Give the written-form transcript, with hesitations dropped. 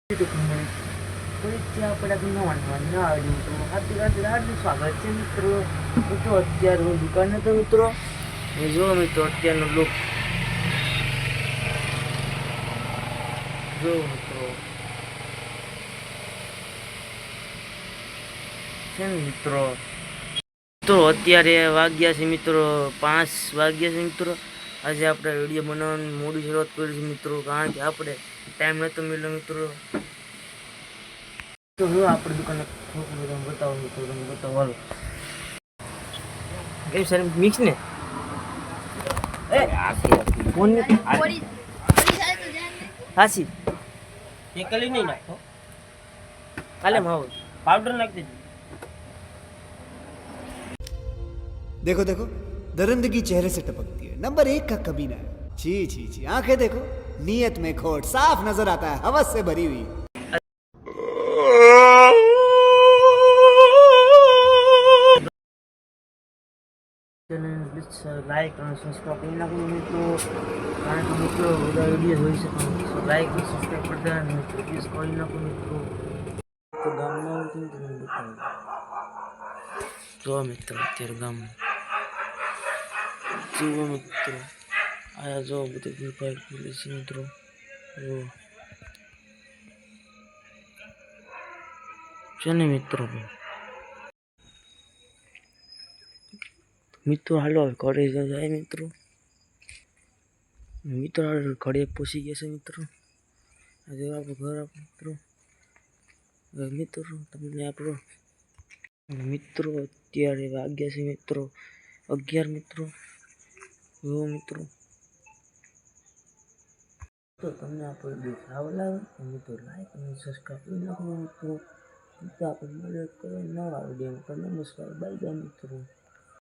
હાર્દિક સ્વાગત છે મિત્રો. અત્યારે હું દુકાને તો મિત્રો જો મિત્રો અત્યારનો લુક જો મિત્રો છે ને મિત્રો. તો અત્યારે વાગ્યા છે મિત્રો 5 વાગ્યા છે મિત્રો. આજે આપણે વિડીયો બનાવવાની મોડી શરૂઆત કરી છે મિત્રો, કારણ કે આપણે ટાઈમ નહોતો મળ્યો મિત્રો. તો હું આપણી દુકાને બતાવું મિત્રો, તમને બતાવો હાલો. કેમ સર મિક્સ ને ફોન હાસી ये कली नहीं नाखो કાલે માવો पाउडर नाख दीजिए। देखो देखो दरिंदगी चेहरे से टपकती है, नंबर 1 का कमीना है। जी जी जी, आंखें देखो, नीयत में खोट साफ नजर आता है, हवस से भरी हुई। લાઈક અને સબસ્ક્રાઈબ કરી નાખો મિત્રો, કારણ કે મિત્રો બધા વિડીયો જોઈ શકો. લાઈક અને સબસ્ક્રાઈબ કરતા મિત્રો પ્લીઝ કરી નાખો મિત્રો. તો ગામમાં આવતું ને તમને બતાવું. જો મિત્રો અત્યારે ગામમાં જુઓ મિત્રો, આ જો બધું પ્રિપેર કરી છે મિત્રો. છે ને મિત્રો. મિત્રો હાલો હવે ઘરે જાય મિત્રો. મિત્રો ઘરે પહોંચી ગયા છે મિત્રો. આજે આપણું ઘર મિત્રો. મિત્રો તમને આપણો મિત્રો અત્યારે વાગ્યા છે મિત્રો 11 મિત્રો. જો મિત્રો તો તમને આપણો વિડીયો સારો લાગે તો મિત્રો લાઈક અને સબસ્ક્રાઈબ કરી નાખો મિત્રો. આપણે મળે નવા વિડીયો. નમસ્કાર, બાય બાય મિત્રો.